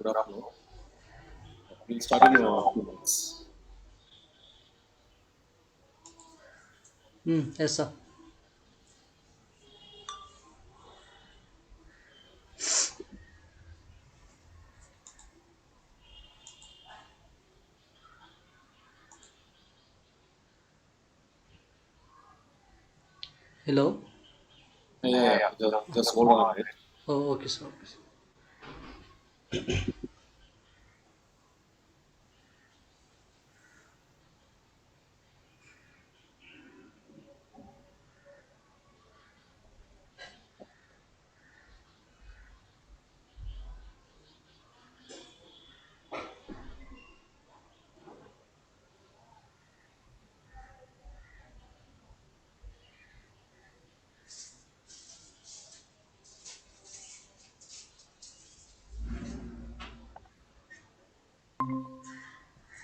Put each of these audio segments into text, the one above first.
Good afternoon. We'll start in a few minutes. Yes, sir. Hello. Yeah. Just hold on a minute. Oh, okay, sir. Okay, sir.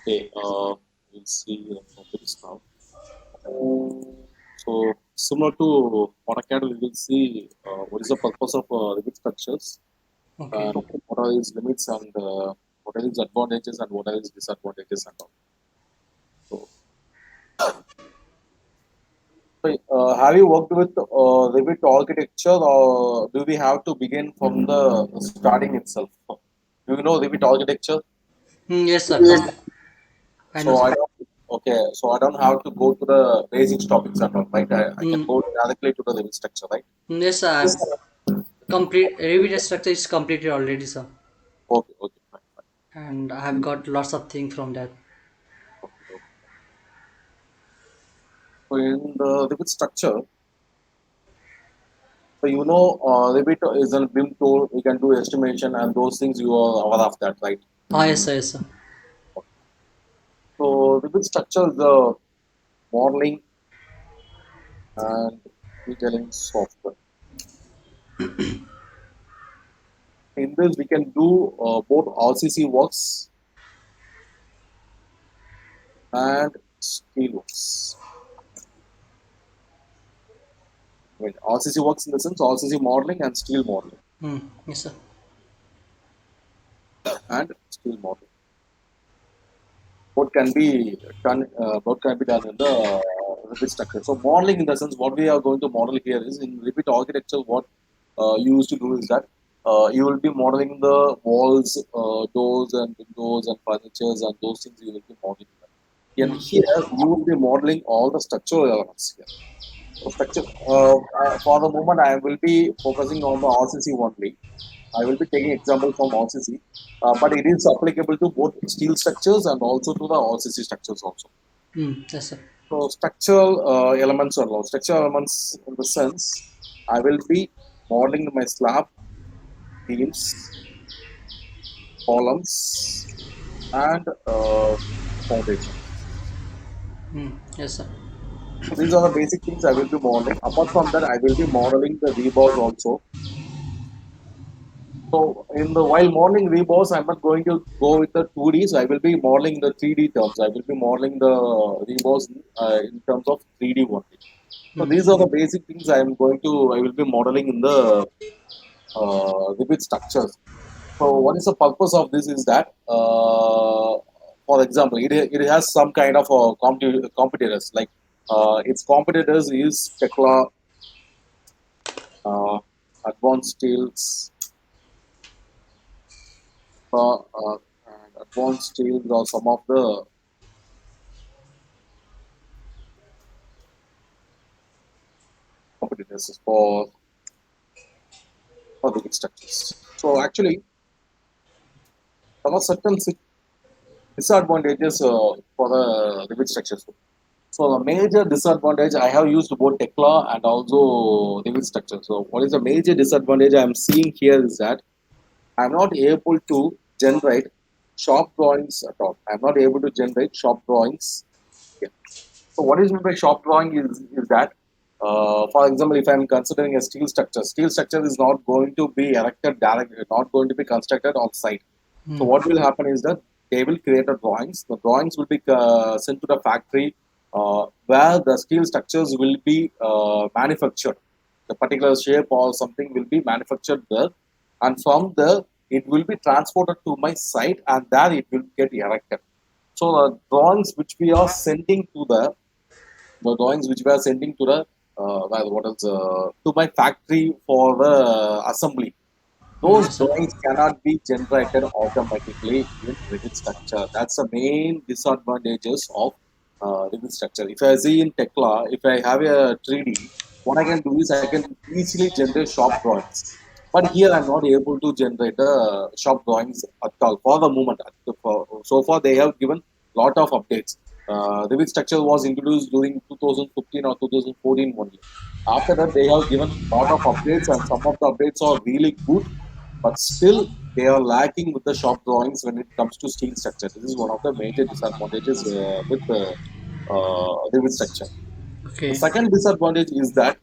Okay. We'll see the topics now. So similar to AutoCAD, we will see what is the purpose of limit structures Okay. and what are its limits and what are its advantages and what are its disadvantages and all. So, have you worked with Revit architecture, or do we have to begin from the starting itself? Do you know Revit architecture? Yes, sir. I know, So sir. I don't. Okay, so I don't have to go to the basics topics and all, right? I can Hmm. go directly to the Revit structure, right? Yes, sir. Complete Revit structure is completed already, sir. Okay, okay, fine, fine. And I have got lots of things from that. Okay, okay. So in the Revit structure, so Revit is a BIM tool. We can do estimation and those things. You are aware of that, right? Yes, sir. Yes, sir. So Revit structure is the modeling and detailing software. In this, we can do both RCC works and steel works. I mean, RCC works in the sense RCC modeling and steel modeling Yes, sir. and steel modeling. Both can be done in the Revit structure. So modeling in the sense what we are going to model here is in Revit architecture. What you used to do is that you will be modeling the walls, doors, and windows and furnitures and those things you will be modeling. And here you will be modeling all the structural elements here. So structure. For the moment, I will be focusing on the RCC only. I will be taking example from RCC, but it is applicable to both steel structures and also to the RCC structures also. Yes, sir. So structural elements are structural elements in the sense I will be modeling my slab, beams, columns, and foundation. Yes, sir. So these are the basic things I will be modeling. Apart from that, I will be modeling the rebars also. So in the while modeling rebars, I'm not going to go with the 2D. So I will be modeling the 3D terms. I will be modeling the rebars in terms of 3D only. So these are the basic things I will be modeling in the Revit structures. So what is the purpose of this is that, for example, it has some kind of competitors. Like its competitors is Tekla, uh, Advanced Steels, and Advanced Steels are some of the competitors for Revit structures. So actually, there are certain disadvantages for the Revit structures. So the major disadvantage I have used both Tekla and also Revit structure. So what is the major disadvantage I am seeing here is that I am not able to generate shop drawings at all. I am not able to generate shop drawings here. So what is meant by shop drawing is that, for example, if I am considering a steel structure is not going to be erected directly, not going to be constructed on site. So what will happen is that they will create a drawings. The drawings will be sent to the factory where the steel structures will be manufactured. The particular shape or something will be manufactured there, and from there. it will be transported to my site and there it will get erected. So the drawings which we are sending to the drawings which we are sending to the what else to my factory for the assembly, those Yes, sir. drawings cannot be generated automatically in Revit structure. That's the main disadvantages of Revit structure. If I see in Tekla, if I have a 3D, what I can do is I can easily generate shop drawings. But here I'm not able to generate shop drawings at all for the moment. So far, they have given lot of updates. Revit structure was introduced during 2015 or 2014 only. After that, they have given lot of updates, and some of the updates are really good, but still they are lacking with the shop drawings when it comes to steel structure. This is one of the major disadvantages with Revit structure. The Okay. second disadvantage is that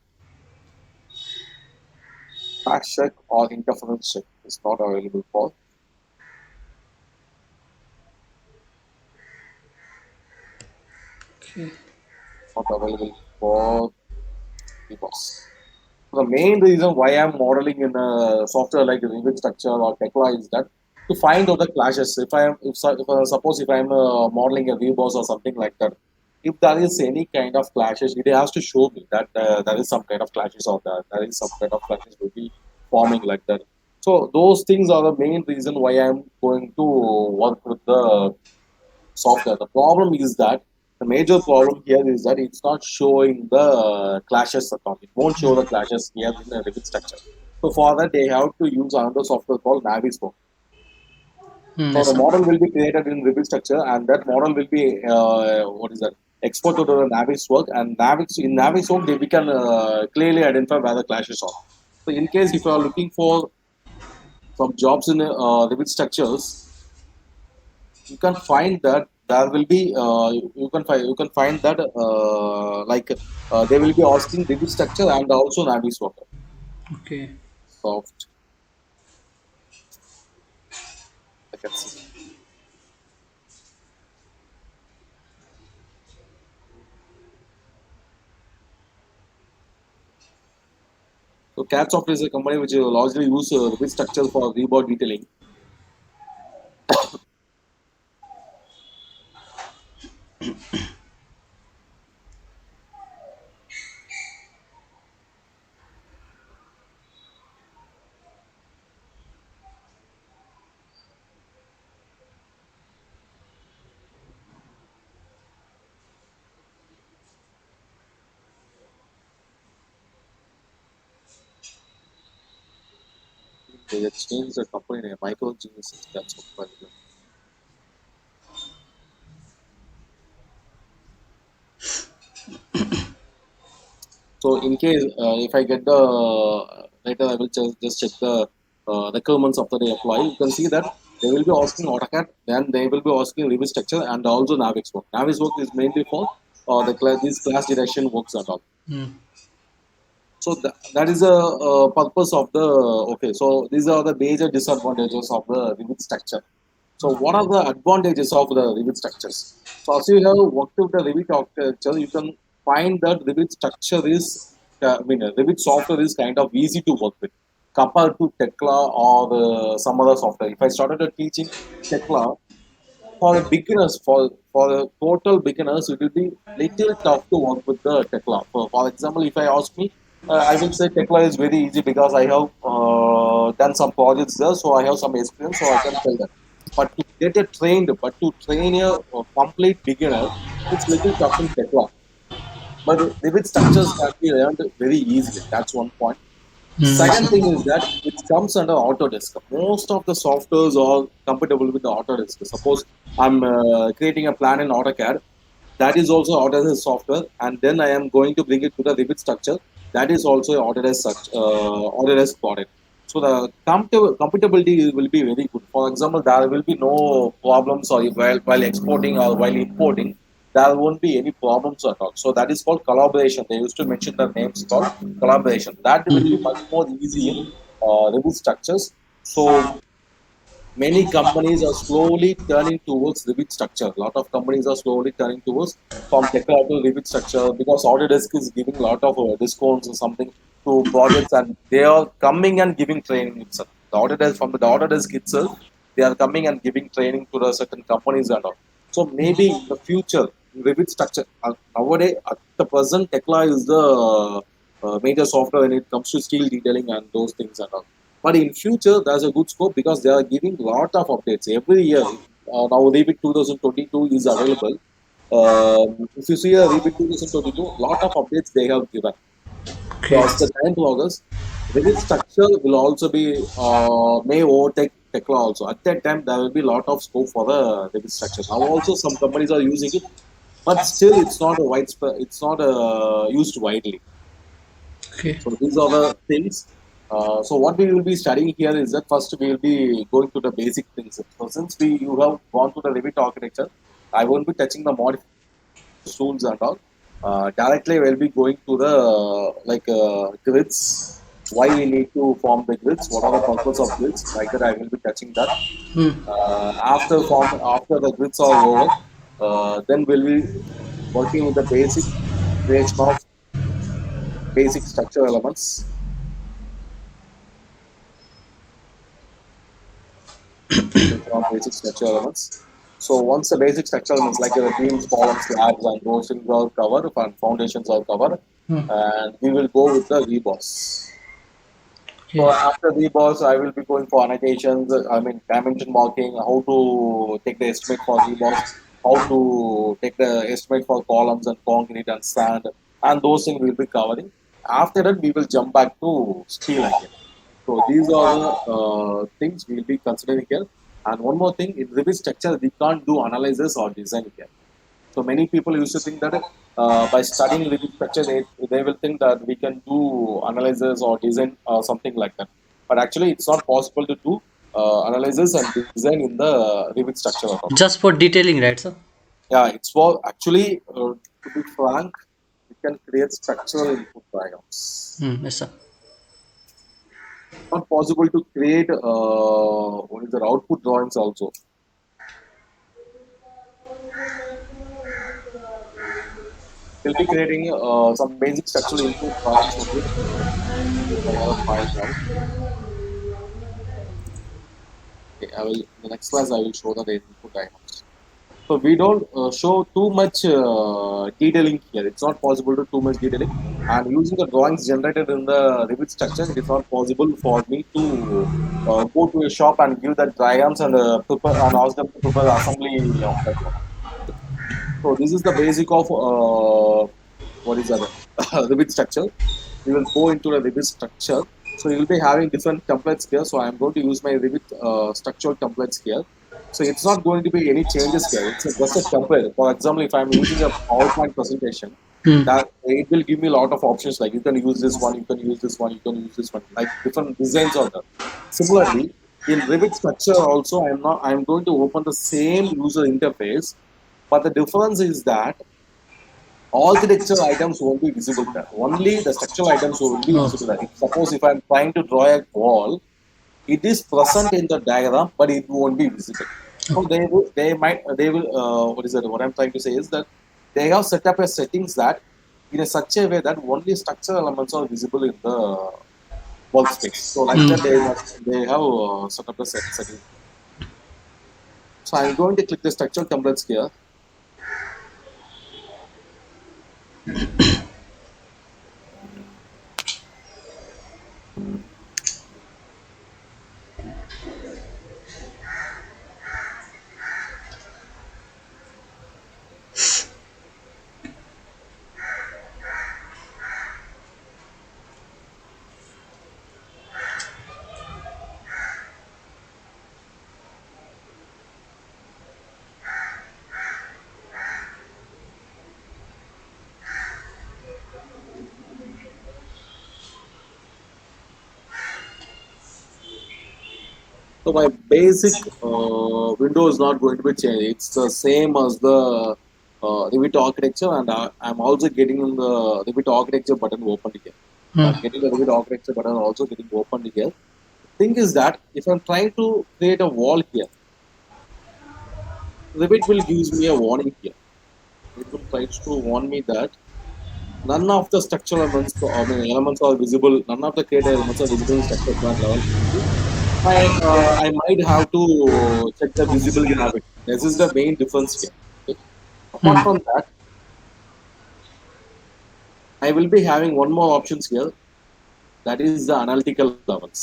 crash check or interference check is not available for Okay. not available for the boss. The main reason why I'm modeling in a software like Revit structure or Tekla is that to find out the clashes. If suppose if I'm modeling a VBoss or something like that, if there is any kind of clashes, it has to show me that there is some kind of clashes or that there is some kind of clashes will be forming like that. So those things are the main reason why I'm going to work with the software. The problem is that the major problem here is that it's not showing the clashes at all. It won't show the clashes here in the Revit structure. So for that, they have to use another software called Navisworks. So Yes, the sir. model will be created in Revit structure, and that model will be what is that exported to the Navisworks, and Navisworks we can clearly identify where the clashes are. So in case if you are looking for some jobs in Revit structures, you can find that there will be you can find that they will be asking Revit structure and also Navisworks Okay. soft. I can see. So CAD Software is a company which largely use Revit structure for reboard detailing. They have changed the company name. Micro Geniuses CAD Software. So in case if I get the later, I will just check the requirements of the employee. You can see that they will be asking AutoCAD, then they will be asking Revit structure and also Navisworks. Navisworks is mainly for these class detection works and all. Hmm. So that is a purpose of the okay. So these are the major disadvantages of the Revit structure. So what are the advantages of the Revit structures? So as you have worked with the Revit architecture, you can find that Revit structure is, Revit software is kind of easy to work with compared to Tekla or some other software. If I started teaching Tekla, for the beginners, for the total beginners, it will be little tough to work with the Tekla. For example, if I ask me, I will say Tekla is very easy because I have done some projects there, so I have some experience, so I can tell that. But to train a complete beginner, it's little tough in Tekla. But Revit structures can be learned very easily. That's one point. Yes, Second thing sir. is that it comes under Autodesk. Most of the softwares are compatible with the Autodesk. Suppose I'm creating a plan in AutoCAD, that is also Autodesk software, and then I am going to bring it to the Revit structure. That is also Autodesk product. So the compatibility will be very good. For example, there will be no problems or while exporting or while importing. There won't be any problems at all. So that is called collaboration. They used to mention the names called collaboration. That will be much more easy in Revit structures. So many companies are slowly turning towards Revit structure. A lot of companies are slowly turning towards from Tekla to Revit structure because Autodesk is giving a lot of discounts or something to projects, and they are coming and giving training itself. The Autodesk from the Autodesk itself, they are coming and giving training to the certain companies and all. So maybe in the future, Revit structure nowadays at the present, Tekla is the major software when it comes to steel detailing and those things and all. But in future, there's a good scope because they are giving lot of updates every year. Now Revit 2022 is available. If you see a Revit 2022, lot of updates they have given. So Okay. as the time progresses, Revit structure will also be may overtake Tekla also. At that time, there will be a lot of scope for the Revit structure. Now also some companies are using it, but still it's not a widespread. It's not used widely. Okay. So these are the things. So what we will be studying here is that first we will be going to the basic things. So since we you have gone to the Revit architecture, I won't be touching the modification tools and all. Directly, we'll be going to the grids. Why we need to form the grids? What are the purpose of grids? Like that, I will be touching that. Hmm. After the grids are over, then we'll be working with the basic creation of basic structure elements. Creation of basic structure elements. So once the basic structure elements like the beams, columns, slabs, and those things are covered and foundations are covered, Hmm. and we will go with the reboss. Okay. So after reboss, I will be going for annotations. I mean dimension marking, how to take the estimate for reboss, how to take the estimate for columns and concrete and sand, and those things we'll be covering. After that, we will jump back to steel again. So these are the things we'll be considering here. And one more thing, in Revit structure, we can't do analysis or design here. So many people used to think that by studying living structure, they will think that we can do analysis or design or something like that. But actually, it's not possible to do analysis and design in the Revit structure at all. Just for detailing, right, sir? Yeah, it's for actually, to be frank, we can create structural input diagrams. Hmm. Yes, sir. Not possible to create what is the output drawings also. We'll be creating some basic structural input drawings only. If I have a file now. Okay, I will in the next class I will show the input diagrams. So we don't show too much detailing here. It's not possible to too much detailing. And using the drawings generated in the Revit structure, it is not possible for me to go to a shop and give the diagrams and prepare and ask them to prepare the assembly of that one. So this is the basic of what is that Revit structure. We will go into the Revit structure. So you will be having different templates here. So I am going to use my Revit structural templates here. So it's not going to be any changes here. It's just a template. For example, if I'm using a PowerPoint presentation, Hmm. that it will give me a lot of options. Like you can use this one, you can use this one, you can use this one. Like different designs are there. Similarly, in Revit structure also, I'm going to open the same user interface, but the difference is that all the textual items won't be visible there. Only the structural items will be Oh. visible there. Suppose if I'm trying to draw a wall, it is present in the diagram, but it won't be visible. So they will, what is it? What I'm trying to say is that they have set up a settings that in a such a way that only structural elements are visible in the workspace. So like that, Hmm. they have set up a setting. So I'm going to click the structural templates here. So my basic window is not going to be changed. It's the same as the Revit architecture, and I'm also getting in the Revit architecture button opened here. Hmm. I'm getting the Revit architecture button also getting opened here. Thing is that if I'm trying to create a wall here, Revit will gives me a warning here. It will try to warn me that none of the structural elements, I mean elements are visible. None of the created elements are visible in structure plan level. I might have to check the visible gravity. This is the main difference here. Okay. Apart Hmm. from that, I will be having one more options here. That is the analytical levels.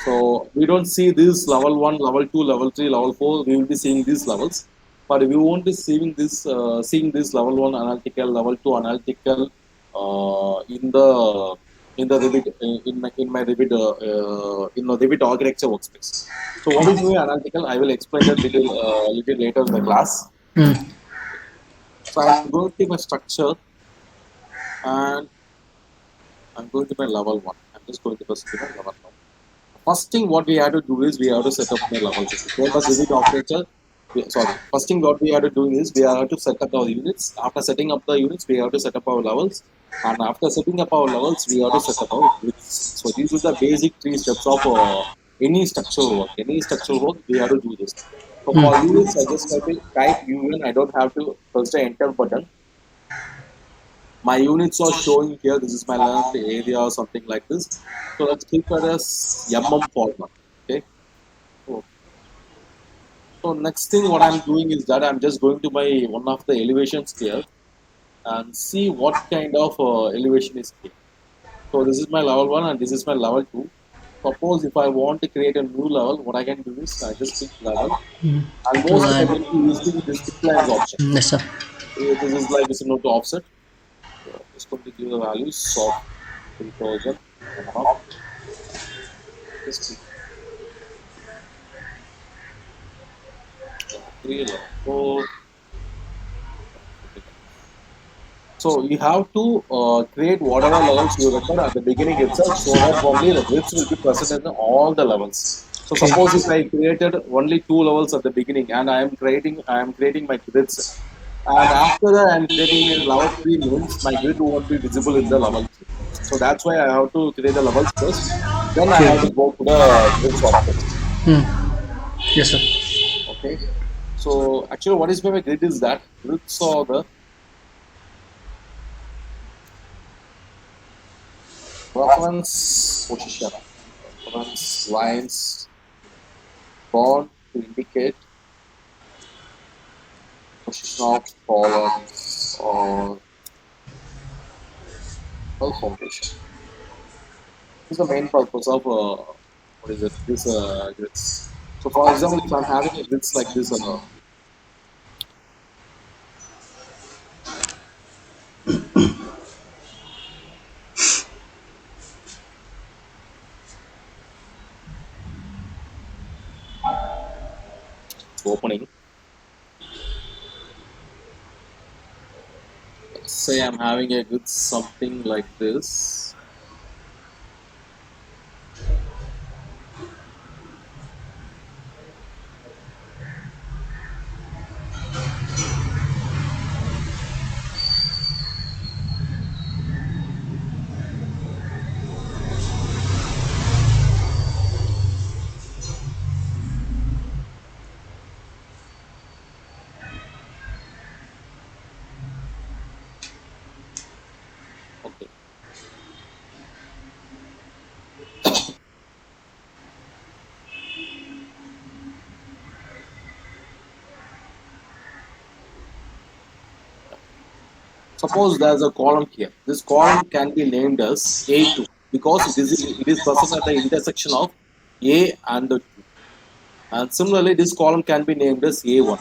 So we don't see this level one, level two, level three, level four. We will be seeing these levels, but we won't be seeing this level one analytical, level two analytical in the Revit in my Revit in the Revit architecture workspace. So what is new analytical? I will explain that little later in the class. Hmm. So I'm going to my structure and I'm going to my level one. I'm just going to proceed to my level one. First thing what we have to do is we have to set up the levels. Same as Revit architecture. Sorry. First thing what we have to do is we have to set up our units. After setting up the units, we have to set up our levels. And after setting up our levels, we have to set up our grids. So these are the basic three steps of any structural work. Any structural work, we have to do this. So for Hmm. units, I just have to type UN. I don't have to press the enter button. My units are showing here. This is my land area or something like this. So let's keep it as format. Okay. So, so next thing what I'm doing is that I'm just going to my one of the elevations here and see what kind of elevation is here. So this is my level one and this is my level two. Suppose if I want to create a new level, what I can do is I just click level and To mostly I add. will be using this declines option. Yes, sir. This is like this note to offset. So I'm just going to give the values of 3000 and up. Just click three level four. So you have to create whatever levels you record at the beginning itself, so that only the grids will be present in all the levels. So Okay. suppose if I created only two levels at the beginning, and I am creating my grids, and after that I am creating a level three means my grid won't be visible in the level three. So that's why I have to create the levels first. Then I have to Okay. go to the grids option. Hmm. Yes, sir. Okay. So actually, what is my grid is that grids are the reference position, reference lines born to indicate position of columns or well foundation. This is the main purpose of what is it? This grids. So, for example, if I'm having a grids like this opening, say I'm having a grid something like this. Okay. Suppose there's a column here. This column can be named as A2 because it is present at the intersection of A and the 2. And similarly, this column can be named as A1.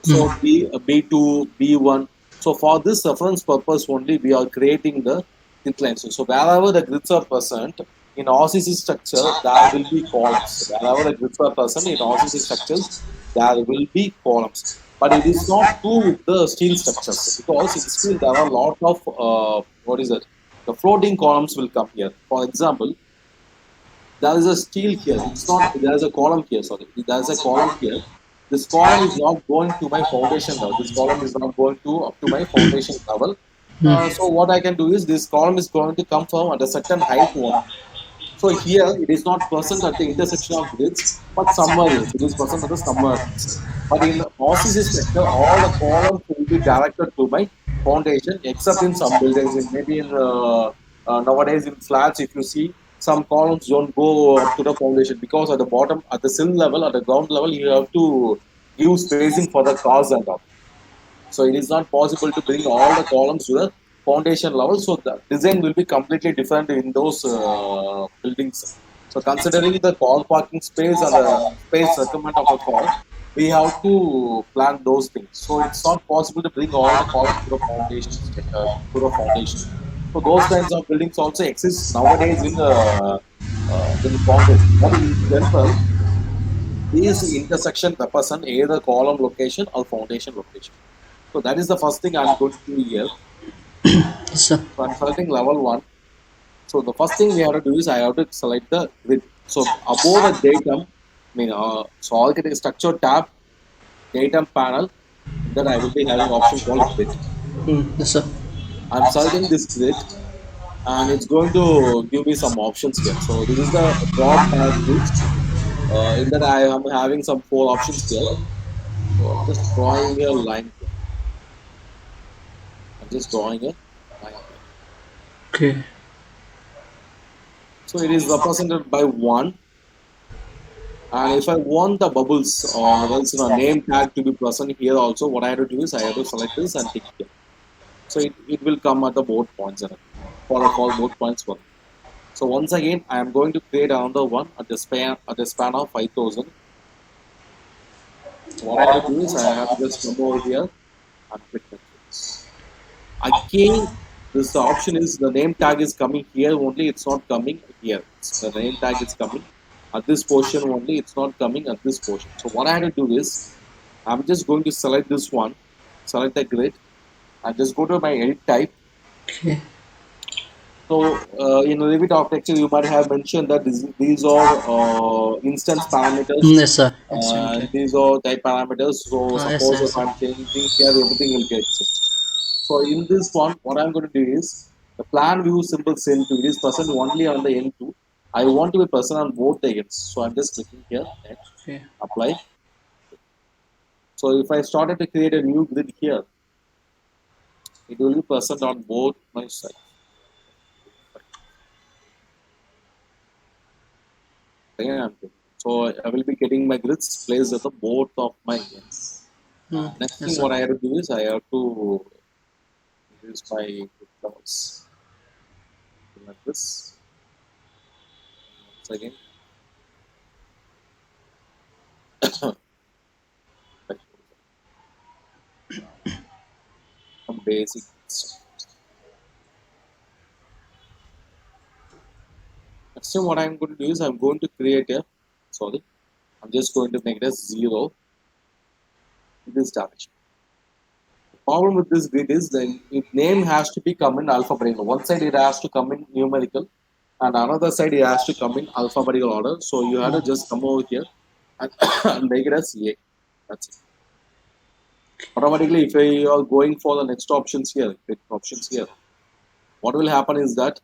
So Hmm. B2, B1. So for this reference purpose only, we are creating the inclines. So wherever the grids are present in OCC structure, there will be columns. Wherever the grids are present in OCC structures, there will be columns. But it is not true with the steel structures because in steel there are a lot of what is it? The floating columns will come here. For example, there is a steel here. It's not, there is a column here, sorry. There is a column here. This column is not going to my foundation level. This column is not going to up to my foundation level. So what I can do is this column is going to come from at a certain height only. So here it is not present at the intersection of grids, but somewhere else. It is present at the somewhere else. But in OCC structure, all the columns will be directed to my foundation, except in some buildings. In maybe in nowadays in flats, if you see some columns don't go up to the foundation because at the bottom, at the sill level, at the ground level, you have to give spacing for the cars and all. So it is not possible to bring all the columns to the foundation level. So the design will be completely different in those buildings. So considering the car parking space and the space requirement of a car, we have to plan those things. So it's not possible to bring all the columns to the foundation, to the foundation. So those kinds of buildings also exist nowadays in Congress. But in general, these intersection represent either column location or foundation location. So that is the first thing I'm going to do here. Yes, sir. So I'm selecting level one. So the first thing we have to do is I have to select the grid. So above the datum, so architect structure tab, datum panel, then I will be having option called grid. Yes, sir. I'm selecting this grid and it's going to give me some options here. So this is the drop tag grid. In that I am having some four options here. So I'm just drawing a line here. I'm just drawing a line here. Okay. So it is represented by one. And if I want the bubbles or else name tag to be present here also, what I have to do is I have to select this and tick here. So it will come at the both points for both points for me. So once again, I am going to create another one at the span of 5,000. So what I have to do is I have to just come over here and click next. Again, this option is the name tag is coming here only. It's not coming here. The name tag is coming at this portion only. It's not coming at this portion. So what I have to do is I'm just going to select this one, select the grid, and just go to my edit type. Okay. So in Revit architecture, you might have mentioned that these are instance parameters Yes, sir. and Instantly. these are type parameters. So Yes, suppose yes, if sir. I'm changing here, everything will get changed. So in this one, what I'm going to do is the plan view symbol send to it is present only on the end two. I want to be present on both the ends. So I'm just clicking here, next, Okay. apply. So if I started to create a new grid here, it will be present on both my sides. Again, so I will be getting my grids placed at the both of my ends. Next Yes, thing sir. what I have to do is I have to use my grid levels like this. Once again, some basic stuff. Next thing what I'm going to do is I'm going to create a sorry, I'm just going to make it as 0 in this direction. The problem with this grid is the name has to be come in alphabetical. One side it has to come in numerical and another side it has to come in alphabetical order. So you have to just come over here and, and make it as A. That's it. Automatically, if you are going for the next options here, what will happen is that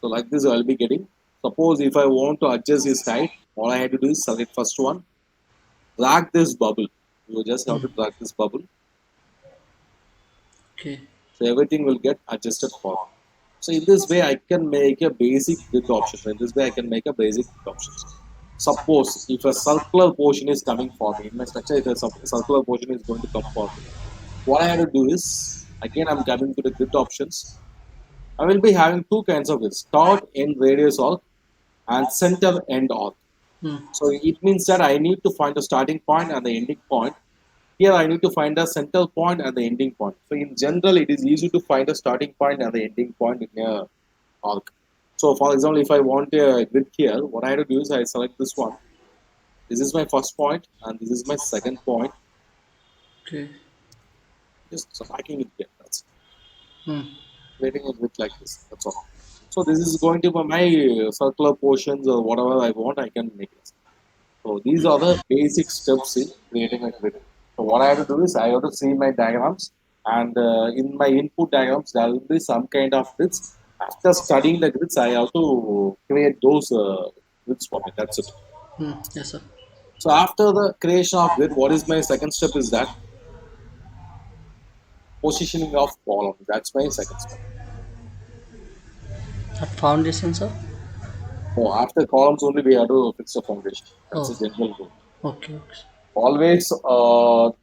so like this I'll be getting. Suppose if I want to adjust his height, all I have to do is select first one, drag this bubble. You just have to drag this bubble. Okay. So everything will get adjusted for me. So in this way, I can make a basic grid option. In this way, I can make a basic grid options. Suppose if a circular portion is coming for me in my structure, if a circular portion is going to come for me, what I have to do is again I'm coming to the grid options. I will be having two kinds of grids: start end radius arc and center end arc. So it means that I need to find the starting point and the ending point. Here I need to find the central point and the ending point. So in general, it is easy to find the starting point and the ending point in a arc. So for example, if I want a grid here, what I have to do is I select this one. This is my first point and this is my second point. Okay. Just tracking it here. That's it. Hmm. Creating a grid like this. That's all. So this is going to be my circular portions or whatever I want, I can make it. So these are the basic steps in creating a grid. So what I have to do is I have to see my diagrams and in my input diagrams there will be some kind of grids. After studying the grids, I have to create those grids for me. That's it. Yes, sir. So after the creation of grid, what is my second step is that positioning of column. That's my second step. At foundation, sir. So after columns only we have to fix the foundation. That's a Oh, general rule. okay, okay. Always,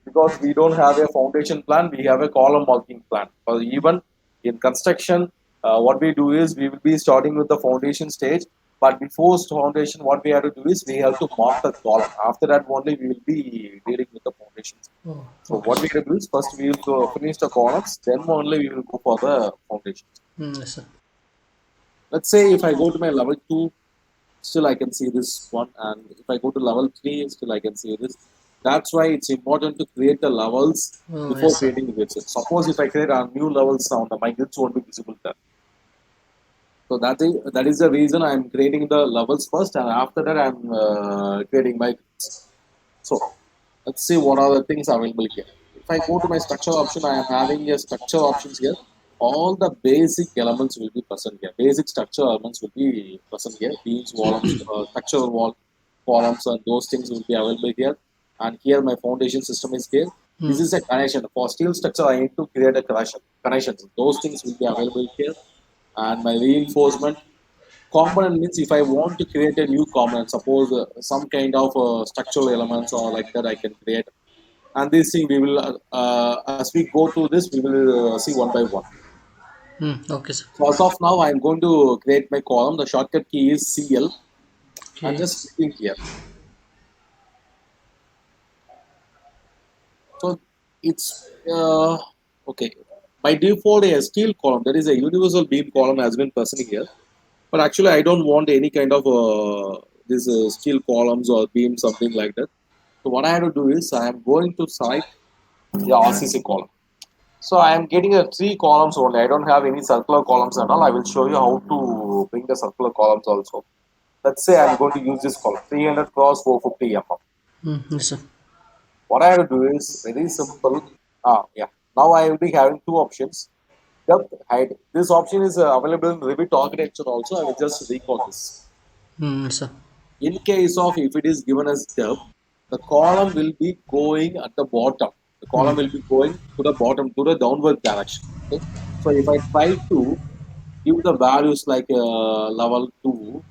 because we don't have a foundation plan, we have a column marking plan. But even in construction, what we do is we will be starting with the foundation stage. But before foundation, what we have to do is we have to mark the column. After that, only we will be dealing with the foundations. Oh, So okay, what we sir. have to do is first we will go finish the columns, then only we will go for the foundations. Yes, sir. Let's say if I go to my level two, still I can see this one, and if I go to level three, still I can see this. That's why it's important to create the levels Oh, before yes, sir. creating the grids. Suppose if I create a new levels now, my grids won't be visible there. So that is the reason I'm creating the levels first, and after that I'm creating my grids. So let's see what are the things available here. If I go to my structure option, I am having a structure options here. All the basic elements will be present here. Basic structure elements will be present here. Beams, columns, structural wall, columns, and those things will be available here. And here my foundation system is here. This Hmm. is a connection. For steel structure, I need to create a connection. Connections. Those things will be available here. And my reinforcement component means if I want to create a new component, suppose some kind of structural elements or like that I can create. And this thing we will, as we go through this, we will see one by one. Okay, sir. So as of now, I'm going to create my column. The shortcut key is CL. I'm Okay. just clicking here. So it's okay. By default, a steel column, that is a universal beam column, has been present here. But actually, I don't want any kind of this steel columns or beam, something like that. So what I have to do is I am going to select the RCC column. So I am getting a three columns only. I don't have any circular columns at all. I will show you how to bring the circular columns also. Let's say I'm going to use this column 300 cross 450 mm. Yes, sir. What I have to do is very simple. Yeah. Now I will be having two options. Depth, height. This option is available in Revit architecture also. I will just recall this. Yes, sir. In case of if it is given as depth, the column will be going at the bottom. The column will be going to the bottom, to the downward direction. Okay. So if I try to give the values like level 2,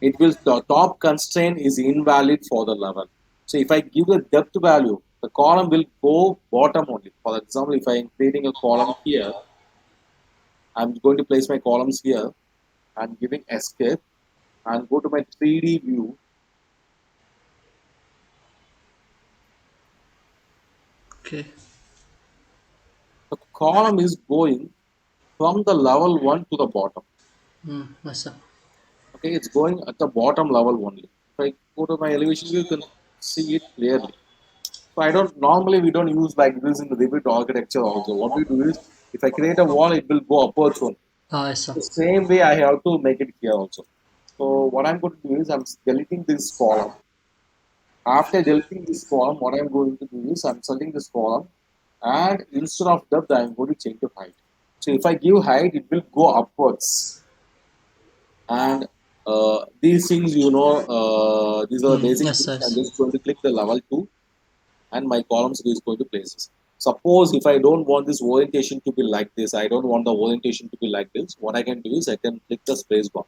it will, the top constraint is invalid for the level. So if I give the depth value, the column will go bottom only. For example, if I am creating a column here, I'm going to place my columns here and giving escape and go to my 3D view. Okay. The column is going from the level 1 to the bottom. Yes, sir. Okay, it's going at the bottom level only. If I go to my elevation view, you can see it clearly. So I don't, normally we don't use like this in the Revit architecture also. What we do is if I create a wall, it will go upwards only. Yes, sir. The same way I have to make it here also. So what I'm going to do is I'm deleting this column. After deleting this column, what I'm going to do is I'm selecting this column and instead of depth, I'm going to change the height. So if I give height, it will go upwards. And these things, these are the basic Yes, things. sir. I'm just going to click the level 2 and my columns is going to place this. Suppose if I don't want this orientation to be like this, I don't want the orientation to be like this, what I can do is I can click the space bar.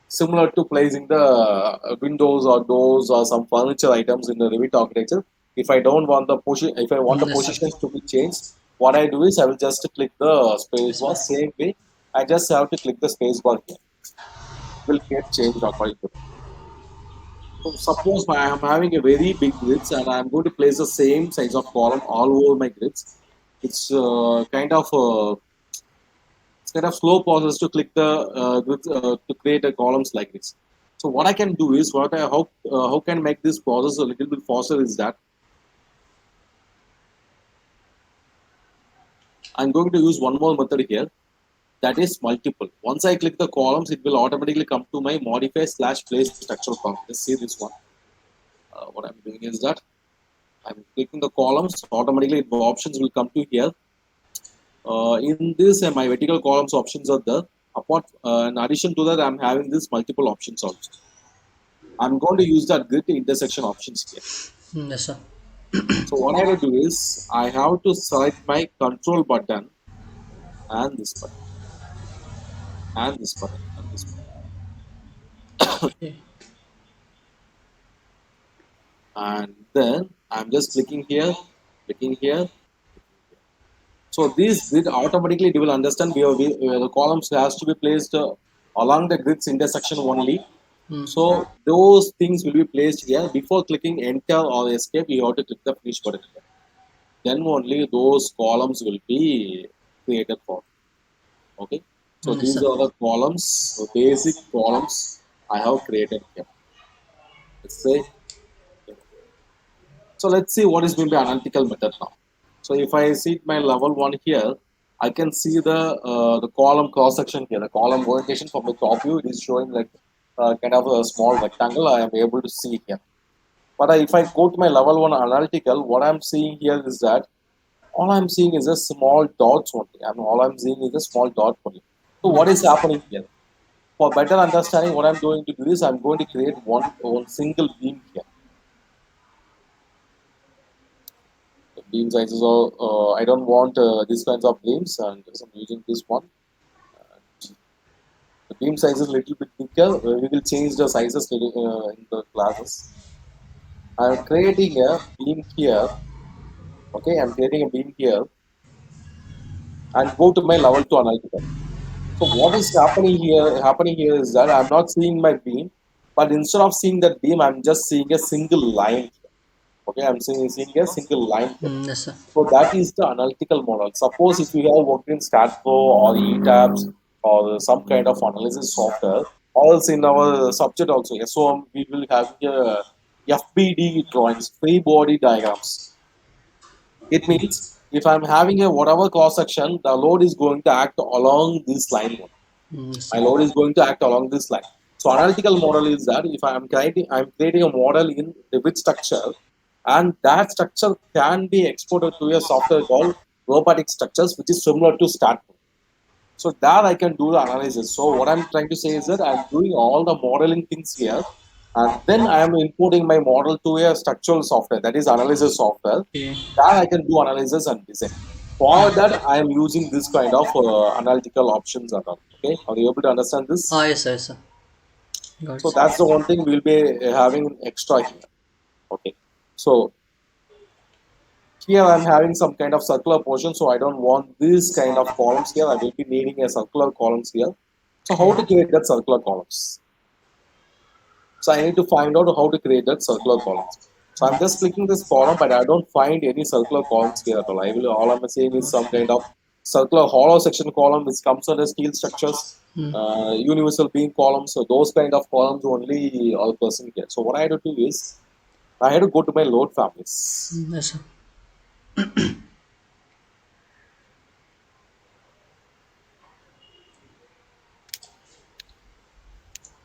Similar to placing the windows or doors or some furniture items in the Revit architecture. If I don't want the position, if I want the Yes, sir. positions to be changed, what I do is I will just click the space Yes, bar. sir. Same way, I just have to click the space bar here. Will get changed according to. So suppose I am having a very big grids and I am going to place the same size of column all over my grids. It's kind of slow process to click the grids to create a columns like this. So what I can do is how can make this process a little bit faster is that I'm going to use one more method here, that is multiple. Once I click the columns, it will automatically come to my modify slash place structural column. Let's see this one. What I'm doing is that I'm clicking the columns, automatically the options will come to here. In this, my vertical columns options are there. In addition to that, I'm having this multiple options also. I'm going to use that grid intersection options here. Yes, sir. So what I have to do is I have to select my control button and this button and this button and this button. Okay. And then I'm just clicking here. So this grid automatically it will understand the columns has to be placed along the grid's intersection only. Hmm. So those things will be placed here. Before clicking enter or escape, you have to click the finish button here. Then only those columns will be created for. Okay. So Yes, these sir. are the columns, the basic columns I have created here. Let's say so. Let's see what is going to be analytical method now. So if I see my level one here, I can see the column cross section here. The column orientation from the top view it is showing like kind of a small rectangle. I am able to see here. But if I go to my level one analytical, what I'm seeing here is that all I'm seeing is a small dots only. I mean, all I'm seeing is a small dot only. So what is happening here? For better understanding, what I'm going to do is I'm going to create one single beam here. The beam sizes are I don't want these kinds of beams, and so I'm using this one. The beam size is little bit bigger. We will change the sizes in the classes. I'm creating a beam here. Okay, I'm creating a beam here and go to my level 2 analytical. So what is happening here? Happening here is that I'm not seeing my beam, but instead of seeing that beam, I'm just seeing a single line. Okay, I'm seeing a single line here. Yes, sir. So that is the analytical model. Suppose if you have worked in StatPro or ETABS or some kind of analysis software, or else in our subject also, SOM, we will have FBD drawings, free body diagrams. It means if I'm having a whatever cross section, the load is going to act along this line. Yes, My sir. load is going to act along this line. So analytical model is that if I'm creating a model in Revit structure, and that structure can be exported to a software called robotic structures, which is similar to StatPro. So that I can do the analysis. So what I'm trying to say is that I'm doing all the modeling things here, and then I am importing my model to a structural software, that is analysis software. Okay. That I can do analysis and design. For that, I am using this kind of analytical options and all. Okay, are you able to understand this? Ah, yes, sir. Yes, sir. Got it, So sir. that's the one thing we'll be having extra here. Okay, so here I'm having some kind of circular portion, so I don't want this kind of columns here. I will be needing a circular columns here. So how to Okay. create that circular columns? So I need to find out how to create that circular columns. So I'm just clicking this column, but I don't find any circular columns here at all. All I'm saying is some kind of circular hollow section column which comes under steel structures, Hmm. universal beam columns. So those kind of columns only all person get. So what I had to do is I had to go to my load families. Yes, sir.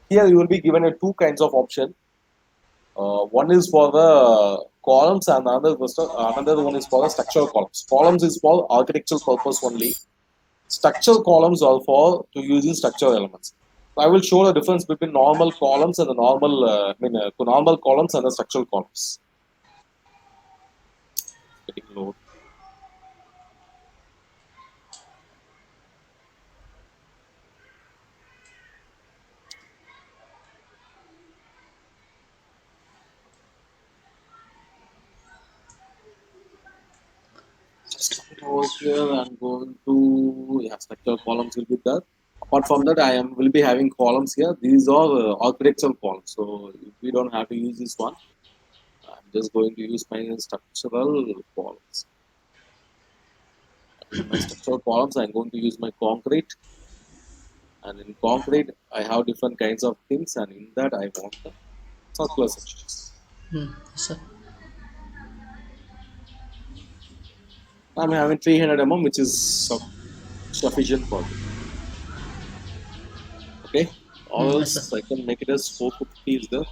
Here you will be given a two kinds of option. One is for the columns and another one is for the structural columns. Columns is for architectural purpose only. Structural columns are for to use in structural elements. So I will show the difference between normal columns and the normal columns and the structural columns. Getting low. Just coming over here, I'm going to structural columns will be there. Apart from that, I am will be having columns here. These are architectural columns. So if we don't have to use this one, I'm just going to use my structural columns. In my structural columns, I'm going to use my concrete. And in concrete, I have different kinds of things, and in that, I want the circular sections. Hmm. Yes, sir. I'm having 300 which is sufficient for me. Okay, or Hmm. Yes, sir. else I can make it as 450 is the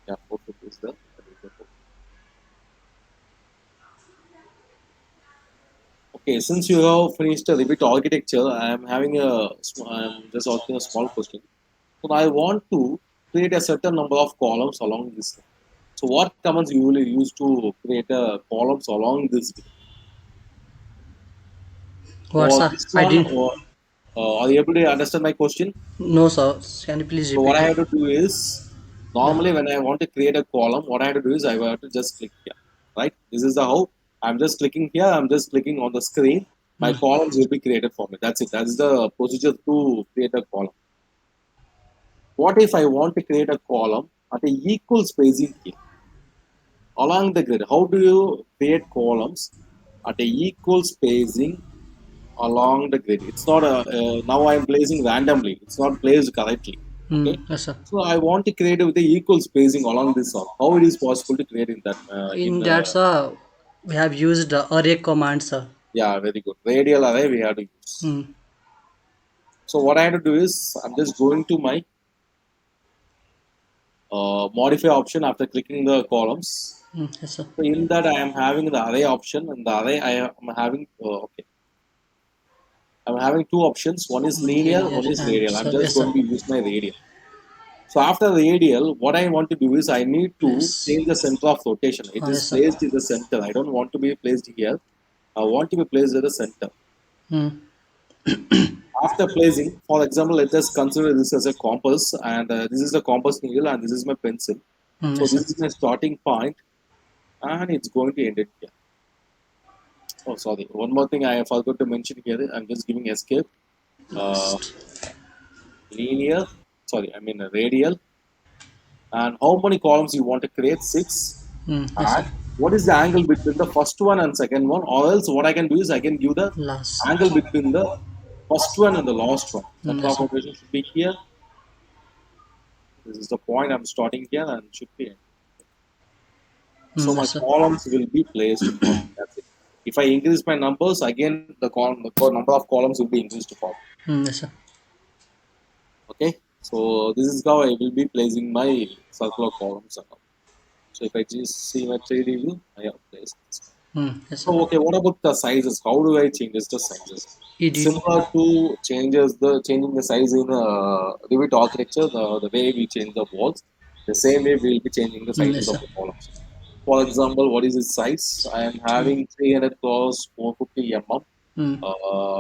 yeah 450 is the that is the 450. Okay, since you have finished a Revit architecture, I am having I'm just asking a small question. So I want to create a certain number of columns along this line. So what commands you will use to create columns along this line? What, Or sir? this I one, didn't. or are you able to understand my question? No, sir. Can you please So what repeat I it? have to do is, Yeah. normally when I want to create a column, what I have to do is I have to just click here, right? This is the how I'm just clicking here. I'm just clicking on the screen. My Hmm. columns will be created for me. That's it. That's the procedure to create a column. What if I want to create a column at a equal spacing here along the grid? How do you create columns at a equal spacing along the grid? It's not a now I'm placing randomly. It's not placed correctly. Hmm. Okay. Yes, sir. So I want to create it with the equal spacing along this arc. How it is possible to create in that In that, sir, we have used array command, sir. yeah, very good, radial array we have to use. Hmm. So what I have to do is I'm just going to my modify option after clicking the columns. Hmm. Yes, sir. So in that I am having the array option, and the array I am having okay, I'm having two options. One is linear, Linear one is and radial. I'm sir. just Yes, sir. going to use my radial. So after radial, what I want to do is I need to Place. change the center of rotation. It is Yes, sir. placed in the center. I don't want to be placed here. I want to be placed at the center. Hmm. After placing, for example, let's just consider this as a compass, and this is the compass needle, and this is my pencil. Hmm. So Yes, this sir. is my starting point, and it's going to end it here. Oh, sorry. One more thing I forgot to mention here. I'm just giving escape. Uh, Last. linear. Sorry, I mean radial. And how many columns you want to create? Six. Hmm. Yes, sir. And what is the angle between the first one and second one? Or else what I can do is I can give the Last. angle between the first one and the last one. Hmm. Center Yes, of sir. rotation should be here. This is the point I'm starting here and should be end. Hmm. So my Yes, sir. columns will be placed for me. That's it. If I increase my numbers, again the number of columns will be increased for me. Hmm. Yes, sir. Okay. So this is how I will be placing my circular columns. So if I just see my 3D view, I have placed this. Hmm. Yes, sir. So okay, what about the sizes? How do I change the sizes? Edit. Similar to changing the size in Revit architecture, the way we change the walls, the same way we will be changing the Hmm. sizes Yes, of sir. the columns. For example, what is its size? I am T. having 300 cross 450 mm. Hmm.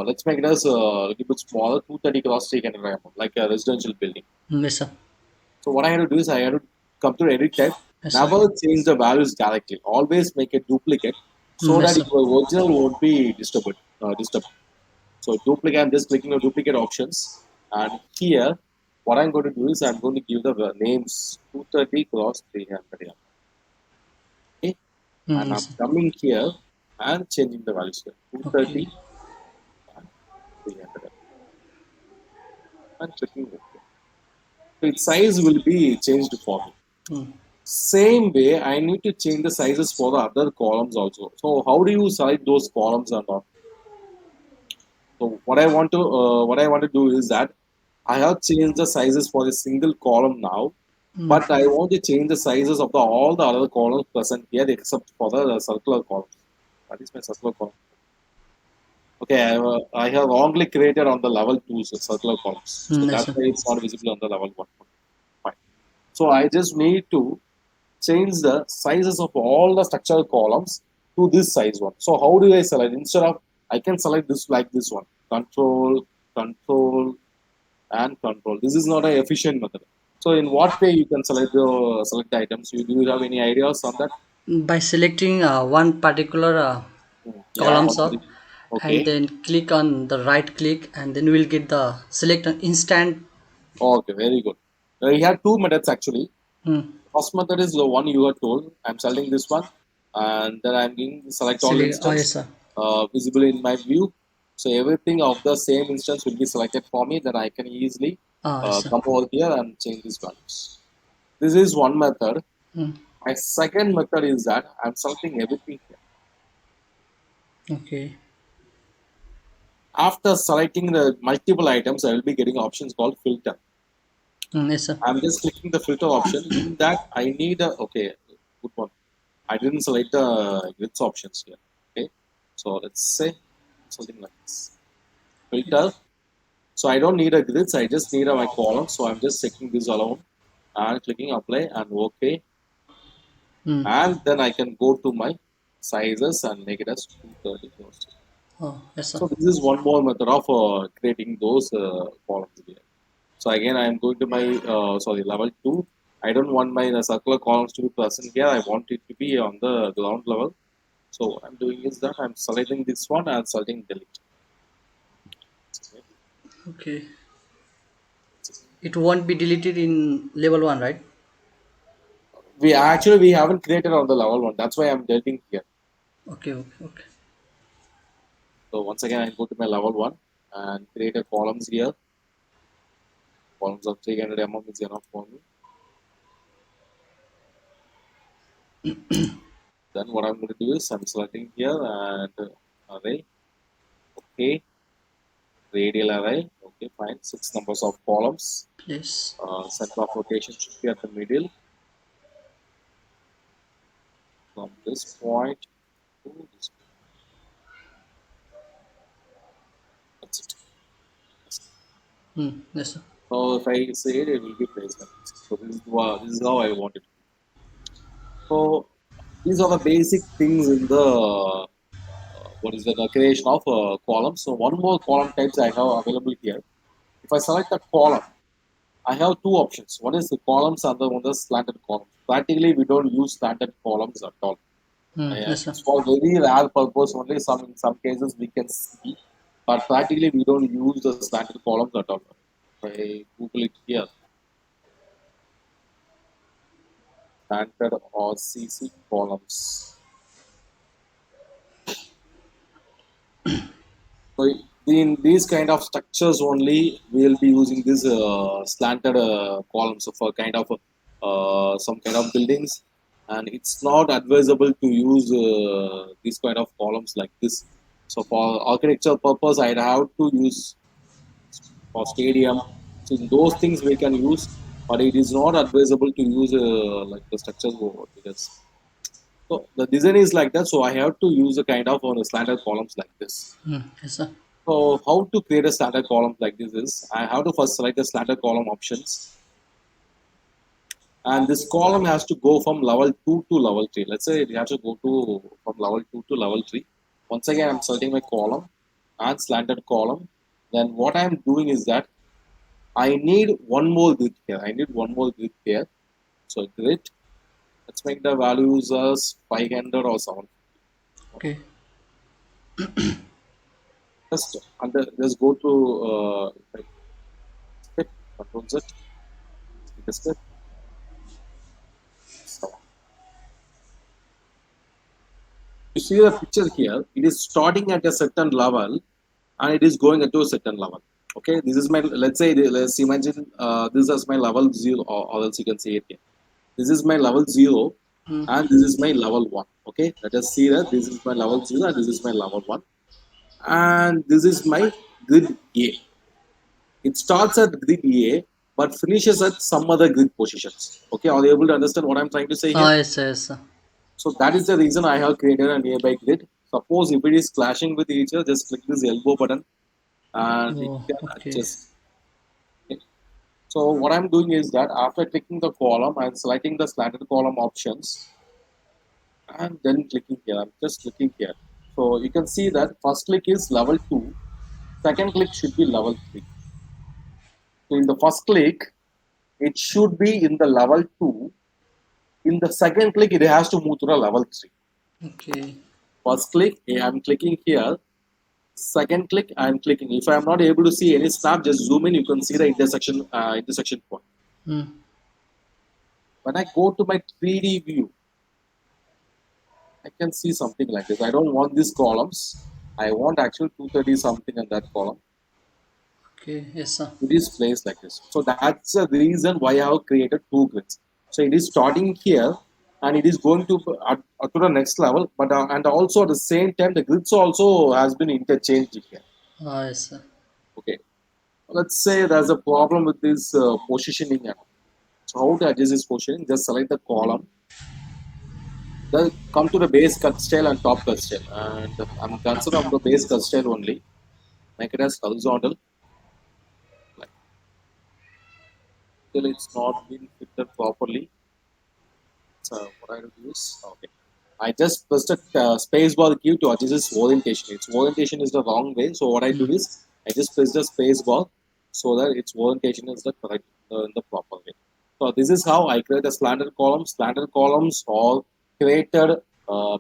Let's make it as a little bit smaller, 230 cross 300 mm, like a residential building. Hmm. Yes, sir. So what I had to do is I had to come to edit type, Yes, sir. never change the values directly. Always make a duplicate Hmm. so Yes, that sir. your original won't be disturbed. So duplicate, I'm just clicking on duplicate options. And here, what I'm going to do is I'm going to give the names 230 cross 300. Yeah. Okay. Hmm. And I'm Yes, sir. coming here and changing the values here. Okay. 230 and 300. And clicking OK. So its size will be changed for me. Hmm. Same way, I need to change the sizes for the other columns also. So how do you select those columns or not? So what I want to do is that I have changed the sizes for a single column now, Hmm. but I want to change the sizes of all the other columns present here except for the circular columns. That is my circular column. Okay, I have wrongly created on the level 2 circular columns. So Hmm. Yes, that's sir. why it's not visible on the level 1. Fine. So I just need to change the sizes of all the structural columns to this size one. So how do I select? Instead of I can select this like this one. Control, control, and control. This is not an efficient method. So in what way you can select the items? Do you have any ideas on that? By selecting one particular Yeah. column, sir, and Okay. then click on the right click, and then we'll get the select an instant. Okay. Very good. You have two methods actually. Hmm. First method is the one you are told. I'm selecting this one, and then I'm going to select all Select. Oh, instance yes, sir. visible in my view. So everything of the same instance will be selected for me. Then I can easily Ah, yes, sir. come over here and change these values. This is one method. Hmm. My second method is that I'm selecting everything here. Okay. After selecting the multiple items, I will be getting options called filter. Hmm. Yes, sir. I'm just clicking the filter option. In that, I need a okay, good one. I didn't select the grids options here. Okay, so let's say something like this. Filter. So I don't need a grids. I just need my column. So I'm just checking this alone. and clicking apply and OK. Hmm. And then I can go to my sizes and make it as 230 close. Oh, yes, sir. So this is one more method of creating those columns here. So again, I am going to my sorry level two. I don't want my circular columns to be present here. I want it to be on the ground level. So what I'm doing is that I'm selecting this one and selecting delete. Okay. It won't be deleted in level 1, right? We haven't created on the level one. That's why I'm deleting here. Okay, okay, okay. So once again, I go to my level one and create a columns here. Columns of 300 is enough for me. Then what I'm going to do is I'm selecting here and array. Okay, radial array. Okay, fine. 6 numbers of columns. Yes. Center of rotation should be at the middle. From this point to this point. That's it. Hmm. Yes, sir. So if I say it, it will be placed like this. So this is how I want it. So these are the basic things in the what is the creation of columns. So one more column types I have available here. If I select a column, I have two options. One is the columns, other one is slanted columns. Practically, we don't use slanted columns at all. Hmm. Yes, sir. It's for very rare purpose only. In some cases we can see, but practically we don't use the slanted columns at all. If I Google it here, slanted or CC columns. So in these kind of structures only, we will be using this slanted columns for kind of some kind of buildings, and it's not advisable to use these kind of columns like this. So for architecture purpose, I'd have to use for stadium. So in those things we can use, but it is not advisable to use like the structures over because so the design is like that. So I have to use a kind of slanted columns like this. Hmm. Yes, sir. So how to create a standard column like this is I have to first select the standard column options, and this column has to go from level 2 to level 3. Let's say it has to go to from level 2 to level 3. Once again, I'm selecting my column and slanted column. Then what I'm doing is that I need one more grid here. I need one more grid here. So grid, let's make the values as 500 or 7. Okay. Just go to step, control Z, step, so you see the picture here, it is starting at a certain level and it is going into a certain level. Okay, this is my, let's say, let's imagine this is my level 0, or else you can see it here. This is my level 0 Hmm. and this is my level 1. Okay, let us see that this is my level 0 and this is my level 1. And this is my grid A. It starts at grid A but finishes at some other grid positions. Okay, are you able to understand what I'm trying to say here? Ah, yes, sir. Yes, sir. So that is the reason I have created a nearby grid. Suppose if it is clashing with each other, just click this elbow button and it Oh, can okay. adjust. Okay. So what I'm doing is that after clicking the column, I'm selecting the slanted column options and then clicking here. I'm just clicking here. So you can see that first click is level 2, second click should be level 3. So in the first click, it should be in the level 2. In the second click, it has to move to the level 3. Okay. First click, I'm clicking here. Second click, I'm clicking. If I'm not able to see any snap, just zoom in. You can see the intersection point. Hmm. When I go to my 3D view, I can see something like this. I don't want these columns. I want actual 230 something in that column. Okay. Yes, sir. It is placed like this. So that's the reason why I have created two grids. So it is starting here and it is going to the next level. But and also at the same time, the grids also has been interchanged here. Ah, yes, sir. Okay. Let's say there's a problem with this positioning. So how to adjust this positioning? Just select the column. Then come to the base cut style and top cut style. And I'm considering the base cut style only. Make it as horizontal. Like Still, it's not been filtered properly. So what I do is okay. I just pressed a space bar key to adjust its orientation. Its orientation is the wrong way. So what I do Hmm. is I just press the space bar so that its orientation is the correct in the proper way. So this is how I create a slanted column. Slanted columns are created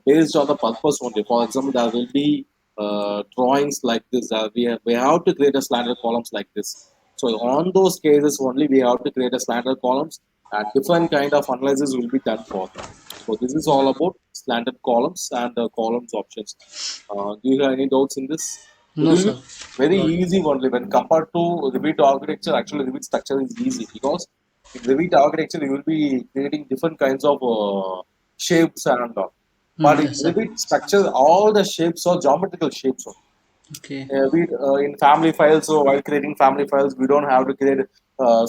based on the purpose only. For example, there will be drawings like this. We have to create a slanted columns like this. So on those cases only we have to create a slanted columns and different kind of analysis will be done for them. So this is all about slanted columns and columns options. Do you have any doubts in this? It No, will be sir. very Got it. easy only when compared to Revit architecture. Actually, Revit structure is easy because in Revit architecture you will be creating different kinds of shapes and all. But in Yes, sir. Revit structure, all the shapes are geometrical shapes only. Okay. In family files, so while creating family files, we don't have to create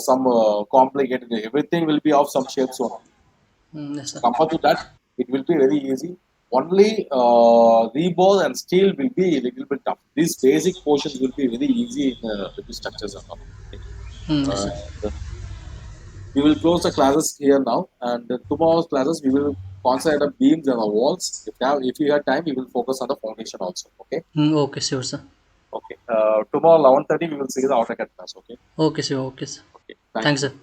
some complicated. Everything will be of some shapes only. Yes, So sir. compared to that, it will be very easy. Only rebar and steel will be a little bit tough. These basic portions will be very easy in the structures and all. Okay. Yes, sir. Uh, we will close the classes here now, and tomorrow's classes we will concentrate on beams and the walls. If you have time, we will focus on the foundation also. Okay. Okay, sure, sir. Okay. Tomorrow 11:30 we will see the AutoCAD class. Okay. Okay, sir. Okay, sir. Okay. Thank Thanks, you. sir.